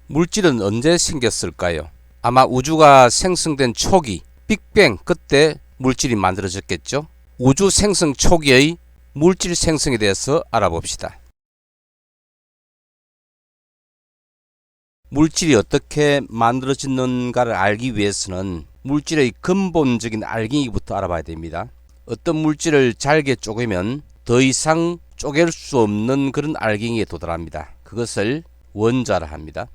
물질은 언제 생겼을까요? 아마 우주가 생성된 초기, 빅뱅 그때 물질이 만들어졌겠죠? 우주 생성 초기의 물질 생성에 대해서 알아봅시다. 물질이 어떻게 만들어졌는가를 알기 위해서는 물질의 근본적인 알갱이부터 알아봐야 됩니다. 어떤 물질을 잘게 쪼개면 더 이상 쪼갤 수 없는 그런 알갱이에 도달합니다. 그것을 원자라 합니다.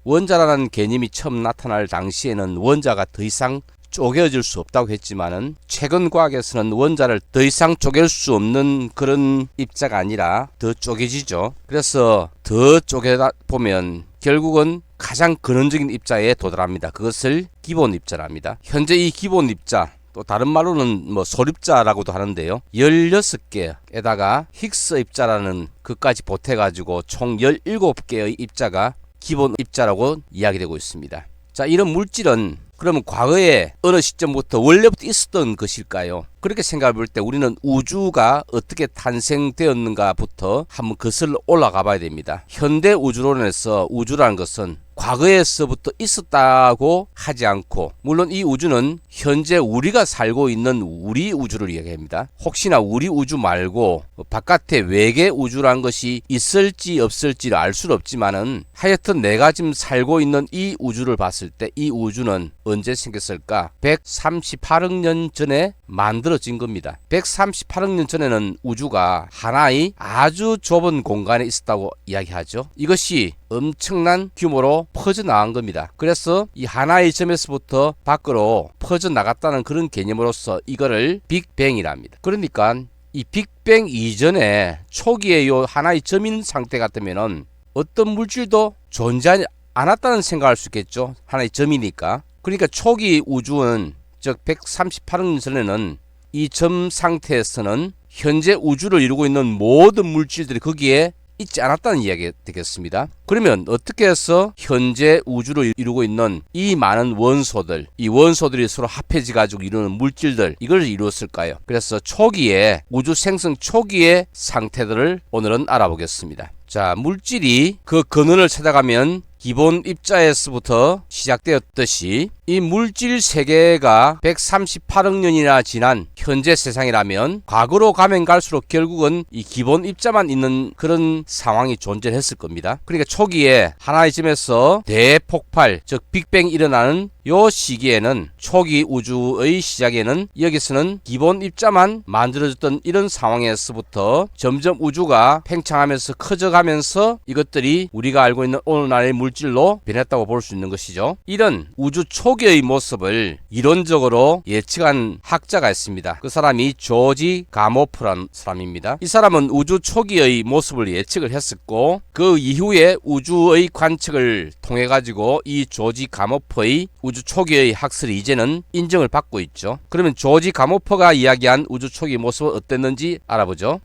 원자라는 개념이 처음 나타날 당시에는 원자가 더 이상 쪼개질 수 없다고 했지만은 최근 과학에서는 원자를 더 이상 쪼갤 수 없는 그런 입자가 아니라 더 쪼개지죠. 그래서 더 쪼개다 보면 결국은 가장 근원적인 입자에 도달합니다. 그것을 기본 입자랍니다. 현재 이 기본 입자, 또 다른 말로는 소립자라고도 하는데요. 16개에다가 힉스 입자라는 것까지 보태가지고 총 17개의 입자가 기본 입자라고 이야기되고 있습니다. 자, 이런 물질은 그러면 과거에 어느 시점부터 원래부터 있었던 것일까요? 그렇게 생각해 볼 때 우리는 우주가 어떻게 탄생되었는가부터 한번 거슬러 올라가 봐야 됩니다. 현대 우주론에서 우주라는 것은 과거에서부터 있었다고 하지 않고, 물론 이 우주는 현재 우리가 살고 있는 우리 우주를 이야기합니다. 혹시나 우리 우주 말고 바깥에 외계 우주라는 것이 있을지 없을지를 알 수는 없지만은 하여튼 내가 지금 살고 있는 이 우주를 봤을 때 이 우주는 언제 생겼을까? 138억 년 전에 만들어진 겁니다. 138억 년 전에는 우주가 하나의 아주 좁은 공간에 있었다고 이야기하죠. 이것이 엄청난 규모로 퍼져나간 겁니다. 그래서 이 하나의 점에서부터 밖으로 퍼져나갔다는 그런 개념으로서 이거를 빅뱅이라 합니다. 그러니까 이 빅뱅 이전에 초기에 요 하나의 점인 상태 같으면은 어떤 물질도 존재하지 않았다는 생각할 수 있겠죠. 하나의 점이니까. 그러니까 초기 우주는 즉 138억 년 전에는 이 점 상태에서는 현재 우주를 이루고 있는 모든 물질들이 거기에 있지 않았다는 이야기가 되겠습니다. 그러면 어떻게 해서 현재 우주를 이루고 있는 이 많은 원소들, 이 원소들이 서로 합해져 가지고 이루는 물질들, 이걸 이루었을까요? 그래서 초기에, 우주 생성 초기의 상태들을 오늘은 알아보겠습니다. 자, 물질이 그 근원을 찾아가면 기본 입자에서부터 시작되었듯이 이 물질 세계가 138억 년이나 지난 현재 세상이라면 과거로 가면 갈수록 결국은 이 기본 입자만 있는 그런 상황이 존재했을 겁니다. 그러니까 초기에 하나의 점에서 대폭발, 즉 빅뱅이 일어나는 요 시기에는 초기 우주의 시작에는 여기서는 기본 입자만 만들어졌던 이런 상황에서부터 점점 우주가 팽창하면서 커져가면서 이것들이 우리가 알고 있는 오늘날의 물질로 변했다고 볼 수 있는 것이죠. 이런 우주 초기의 모습을 이론적으로 예측한 학자가 있습니다. 그 사람이 조지 가모프라는 사람입니다. 이 사람은 우주 초기의 모습을 예측을 했었고, 그 이후에 우주의 관측을 통해 가지고 이 조지 가모프의 우주 초기의 학설이 이제는 인정을 받고 있죠. 그러면 조지 가모퍼가 이야기한 우주 초기 모습은 어땠는지 알아보죠.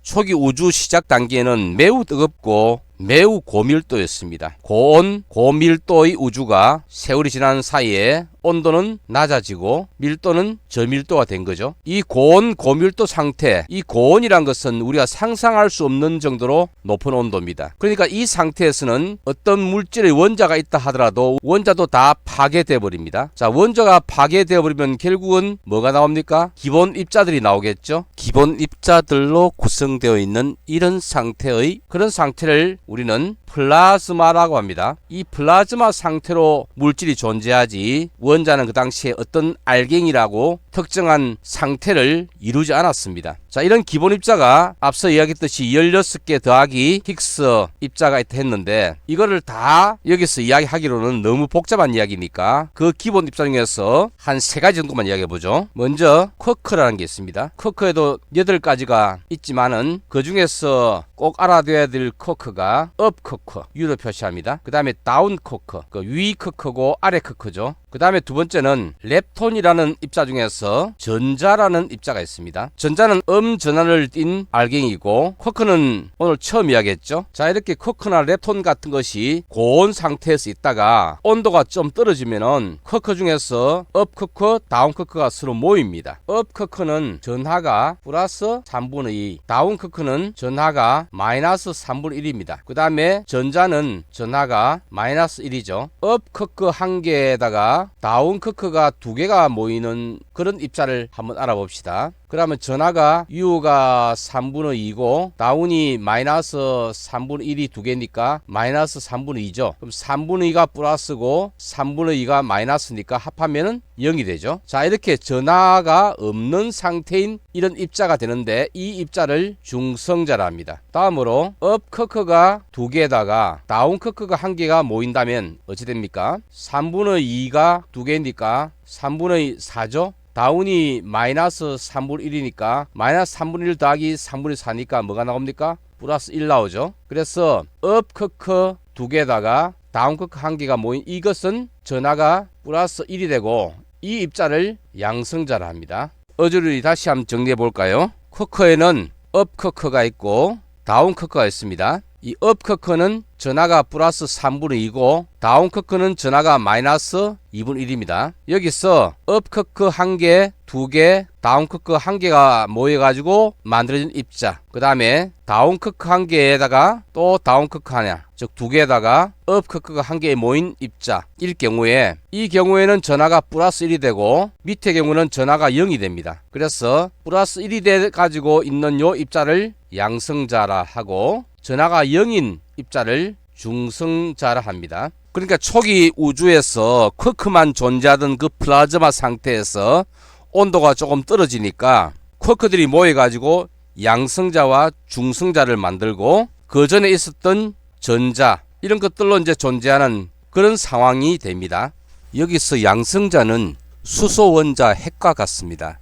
초기 우주 시작 단계에는 매우 뜨겁고 매우 고밀도였습니다. 고온, 고밀도의 우주가 세월이 지난 사이에 온도는 낮아지고 밀도는 저밀도가 된 거죠. 이 고온, 고밀도 상태, 이 고온이란 것은 우리가 상상할 수 없는 정도로 높은 온도입니다. 그러니까 이 상태에서는 어떤 물질의 원자가 있다 하더라도 원자도 다 파괴되어 버립니다. 자, 원자가 파괴되어 버리면 결국은 뭐가 나옵니까? 기본 입자들이 나오겠죠. 기본 입자들로 구성되어 있는 이런 상태의 그런 상태를 우리는 플라즈마라고 합니다. 이 플라즈마 상태로 물질이 존재하지 원자는 그 당시에 어떤 알갱이라고 특정한 상태를 이루지 않았습니다. 자, 이런 기본 입자가 앞서 이야기했듯이 16개 더하기 힉스 입자가 있다 했는데 이거를 다 여기서 이야기하기로는 너무 복잡한 이야기니까 그 기본 입자 중에서 한 3가지 정도만 이야기해보죠. 먼저 쿼크라는 게 있습니다. 쿼크에도 8가지가 있지만은 그 중에서 꼭 알아둬야 될 쿼크가 업 쿼크, U로 표시합니다. 그 다음에 다운 쿼크, 위 쿼크고 아래 쿼크죠. 그 다음에 두 번째는 렙톤이라는 입자 중에서 전자라는 입자가 있습니다. 전자는 전하를 띤 알갱이고, 쿼크는 오늘 처음 이야기했죠. 자, 이렇게 쿼크나 렙톤 같은 것이 고온 상태에서 있다가 온도가 좀 떨어지면은 쿼크 중에서 업 쿼크, 다운 쿼크가 서로 모입니다. 업 쿼크는 전하가 플러스 3분의 2, 다운 쿼크는 전하가 마이너스 3분의 1입니다. 그 다음에 전자는 전하가 마이너스 1이죠. 업 쿼크 한 개에다가 다운 쿼크가 두 개가 모이는 그런 입자를 한번 알아봅시다. 그러면 전하가 U가 3분의 2고 다운이 마이너스 3분의 1이 두 개니까 마이너스 3분의 2죠. 그럼 3분의 2가 플러스고 3분의 2가 마이너스니까 합하면은 0이 되죠. 자, 이렇게 전하가 없는 상태인 이런 입자가 되는데 이 입자를 중성자라 합니다. 다음으로 업 커크가 두 개에다가 다운 커크가 한 개가 모인다면 어찌 됩니까? 3분의 2가 두 개니까 3분의 4죠. 다운이 마이너스 3분의 1이니까 마이너스 3분의 1 더하기 3분의 4니까 뭐가 나옵니까? 플러스 1 나오죠. 그래서 업 커크 두 개에다가 다운 커크 한 개가 모인 이것은 전하가 플러스 1이 되고 이 입자를 양성자라 합니다. 어조를 다시 한번 정리해 볼까요? 커크에는 업 커크가 있고 다운 커크가 있습니다. 이 업 커크는 전하가 플러스 3분의 2고 다운 커크는 전하가 마이너스 2분의 1입니다. 여기서 업 커크 한 개, 두 개, 다운 커크 한 개가 모여가지고 만들어진 입자. 그 다음에 다운 커크 한 개에다가 또 다운 커크 하나, 즉 두 개에다가 업 커크가 한 개에 모인 입자. 일 경우에 이 경우에는 전하가 플러스 1이 되고 밑의 경우는 전하가 0이 됩니다. 그래서 플러스 1이 돼 가지고 있는 요 입자를 양성자라 하고 전하가 0인 입자를 중성자라 합니다. 그러니까 초기 우주에서 쿼크만 존재하던 그 플라즈마 상태에서 온도가 조금 떨어지니까 쿼크들이 모여가지고 양성자와 중성자를 만들고 그 전에 있었던 전자 이런 것들로 이제 존재하는 그런 상황이 됩니다. 여기서 양성자는 수소 원자 핵과 같습니다.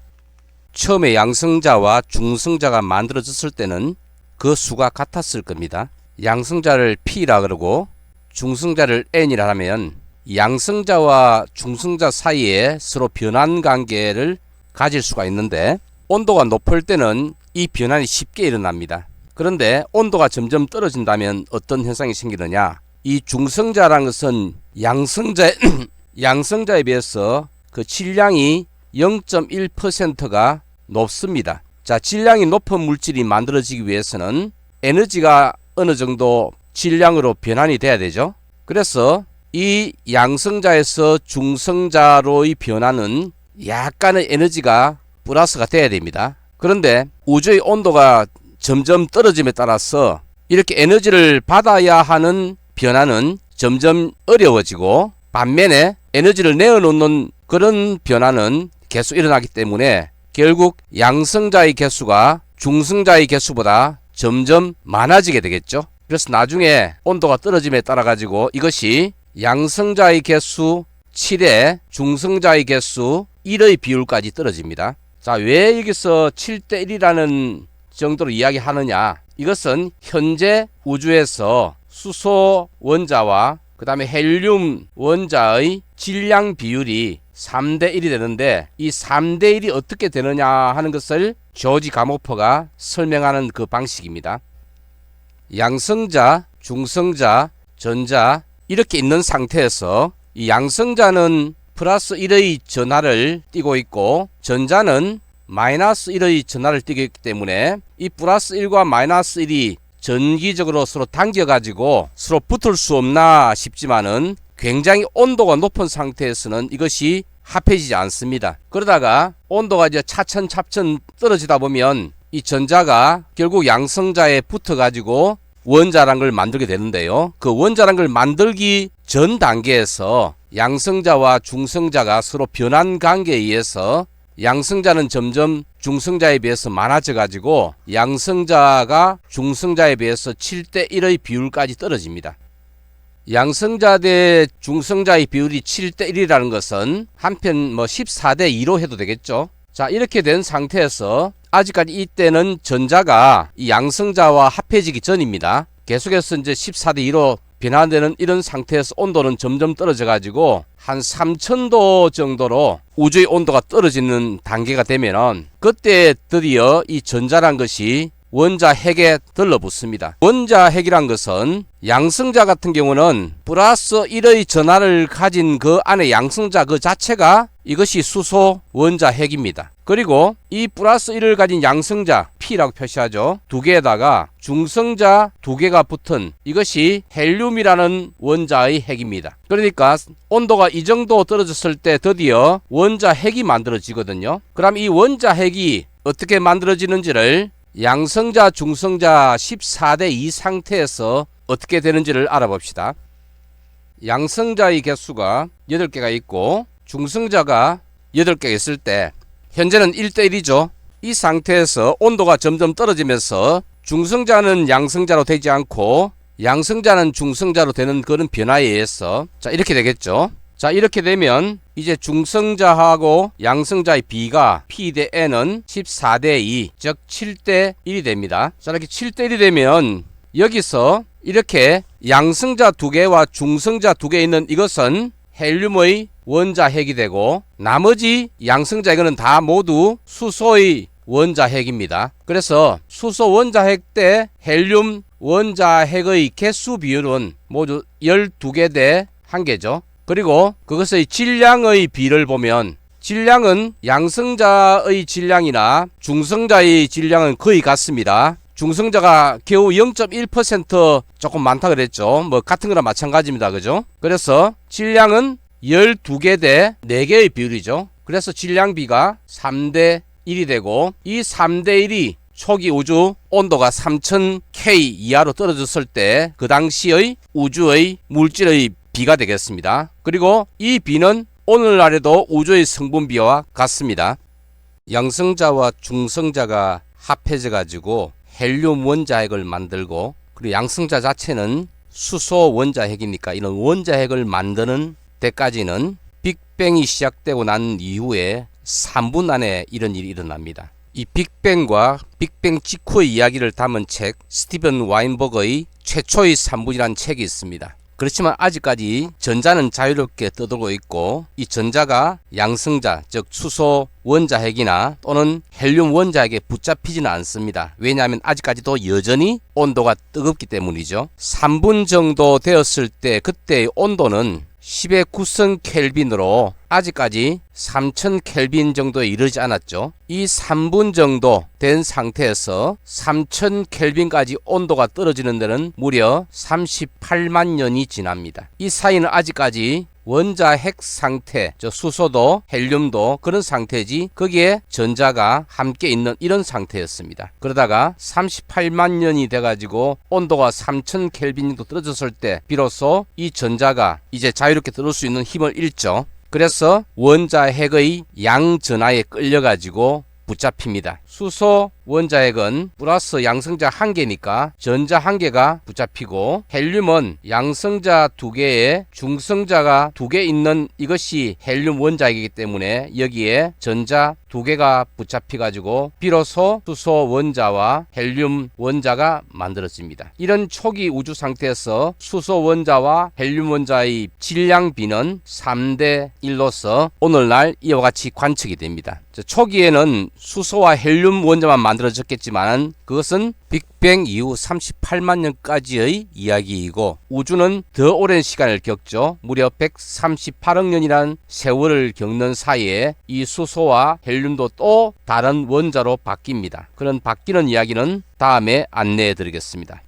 처음에 양성자와 중성자가 만들어졌을 때는 그 수가 같았을 겁니다. 양성자를 P라 그러고 중성자를 N이라 하면 양성자와 중성자 사이에 서로 변환 관계를 가질 수가 있는데 온도가 높을 때는 이 변환이 쉽게 일어납니다. 그런데 온도가 점점 떨어진다면 어떤 현상이 생기느냐? 이 중성자라는 것은 양성자에 비해서 그 질량이 0.1%가 높습니다. 자, 질량이 높은 물질이 만들어지기 위해서는 에너지가 어느 정도 질량으로 변환이 돼야 되죠. 그래서 이 양성자에서 중성자로의 변화는 약간의 에너지가 플러스가 돼야 됩니다. 그런데 우주의 온도가 점점 떨어짐에 따라서 이렇게 에너지를 받아야 하는 변화는 점점 어려워지고 반면에 에너지를 내어놓는 그런 변화는 계속 일어나기 때문에 결국 양성자의 개수가 중성자의 개수보다 점점 많아지게 되겠죠. 그래서 나중에 온도가 떨어짐에 따라 가지고 이것이 양성자의 개수 7에 중성자의 개수 1의 비율까지 떨어집니다. 자, 왜 여기서 7대 1이라는 정도로 이야기하느냐? 이것은 현재 우주에서 수소 원자와 그 다음에 헬륨 원자의 질량 비율이 3대 1이 되는데 이 3대 1이 어떻게 되느냐 하는 것을 조지 가모퍼가 설명하는 그 방식입니다. 양성자, 중성자, 전자 이렇게 있는 상태에서 이 양성자는 플러스 1의 전하를 띠고 있고 전자는 마이너스 1의 전하를 띠고 있기 때문에 이 플러스 1과 마이너스 1이 전기적으로 서로 당겨가지고 서로 붙을 수 없나 싶지만은 굉장히 온도가 높은 상태에서는 이것이 합해지지 않습니다. 그러다가 온도가 이제 차츰 떨어지다 보면 이 전자가 결국 양성자에 붙어가지고 원자란 걸 만들게 되는데요. 그 원자란 걸 만들기 전 단계에서 양성자와 중성자가 서로 변환 관계에 의해서 양성자는 점점 중성자에 비해서 많아져 가지고 양성자가 중성자에 비해서 7대 1의 비율까지 떨어집니다. 양성자 대 중성자의 비율이 7대 1이라는 것은 한편 14대 2로 해도 되겠죠. 자, 이렇게 된 상태에서 아직까지 이때는 전자가 이 양성자와 합해지기 전입니다. 계속해서 이제 14대 2로 변화되는 이런 상태에서 온도는 점점 떨어져 가지고 한 3000도 정도로 우주의 온도가 떨어지는 단계가 되면은 그때 드디어 이 전자란 것이 원자 핵에 들러붙습니다. 원자 핵이란 것은 양성자 같은 경우는 플러스 1의 전하를 가진 그 안에 양성자 그 자체가 이것이 수소 원자 핵입니다. 그리고 이 플러스 1을 가진 양성자 P라고 표시하죠. 두 개에다가 중성자 두 개가 붙은 이것이 헬륨이라는 원자의 핵입니다. 그러니까 온도가 이 정도 떨어졌을 때 드디어 원자 핵이 만들어지거든요. 그럼 이 원자 핵이 어떻게 만들어지는지를 양성자 중성자 14대 2 상태에서 어떻게 되는지를 알아봅시다. 양성자의 개수가 8개가 있고 중성자가 8개가 있을 때 현재는 1대1이죠. 이 상태에서 온도가 점점 떨어지면서 중성자는 양성자로 되지 않고 양성자는 중성자로 되는 그런 변화에 의해서 자 이렇게 되겠죠. 자 이렇게 되면 이제 중성자하고 양성자의 비가 P 대 N은 14대 2, 즉 7대 1이 됩니다. 자 이렇게 7대 1이 되면 여기서 이렇게 양성자 두 개와 중성자 두 개 있는 이것은 헬륨의 원자 핵이 되고 나머지 양성자 이거는 다 모두 수소의 원자 핵입니다. 그래서 수소 원자 핵 대 헬륨 원자 핵의 개수 비율은 모두 12개 대 1개죠. 그리고 그것의 질량의 비를 보면 질량은 양성자의 질량이나 중성자의 질량은 거의 같습니다. 중성자가 겨우 0.1% 조금 많다 그랬죠. 뭐 같은 거나 마찬가지입니다. 그죠? 그래서 질량은 12개 대 4개의 비율이죠. 그래서 질량비가 3대 1이 되고 이 3대 1이 초기 우주 온도가 3000K 이하로 떨어졌을 때 그 당시의 우주의 물질의 비가 되겠습니다. 그리고 이 비는 오늘날에도 우주의 성분비와 같습니다. 양성자와 중성자가 합해져 가지고 헬륨 원자핵을 만들고 그리고 양성자 자체는 수소 원자핵이니까 이런 원자핵을 만드는 때까지는 빅뱅이 시작되고 난 이후에 3분 안에 이런 일이 일어납니다. 이 빅뱅과 빅뱅 직후의 이야기를 담은 책 스티븐 와인버그의 최초의 3분이라는 책이 있습니다. 그렇지만 아직까지 전자는 자유롭게 떠돌고 있고 이 전자가 양성자 즉 수소 원자핵이나 또는 헬륨 원자핵에 붙잡히지는 않습니다. 왜냐하면 아직까지도 여전히 온도가 뜨겁기 때문이죠. 3분 정도 되었을 때 그때의 온도는 10의 9성 켈빈으로 아직까지 3000 켈빈 정도에 이르지 않았죠. 이 3분 정도 된 상태에서 3000 켈빈까지 온도가 떨어지는 데는 무려 38만 년이 지납니다. 이 사이는 아직까지 원자핵 상태, 수소도 헬륨도 그런 상태지 거기에 전자가 함께 있는 이런 상태였습니다. 그러다가 38만 년이 돼가지고 온도가 3000 켈빈 정도 떨어졌을 때 비로소 이 전자가 이제 자유롭게 떨어질 수 있는 힘을 잃죠. 그래서 원자핵의 양전하에 끌려가지고 붙잡힙니다. 수소 원자핵은 플러스 양성자 1개니까 전자 1개가 붙잡히고 헬륨은 양성자 2개에 중성자가 2개 있는 이것이 헬륨 원자핵이기 때문에 여기에 전자 2개가 붙잡혀 가지고 비로소 수소 원자와 헬륨 원자가 만들어집니다. 이런 초기 우주 상태에서 수소 원자와 헬륨 원자의 질량비는 3대 1로서 오늘날 이와 같이 관측이 됩니다. 초기에는 수소와 헬륨 원자만 만들어졌겠지만 그것은 빅뱅 이후 38만 년까지의 이야기이고 우주는 더 오랜 시간을 겪죠. 무려 138억 년이라는 세월을 겪는 사이에 이 수소와 헬륨도 또 다른 원자로 바뀝니다. 그런 바뀌는 이야기는 다음에 안내해 드리겠습니다.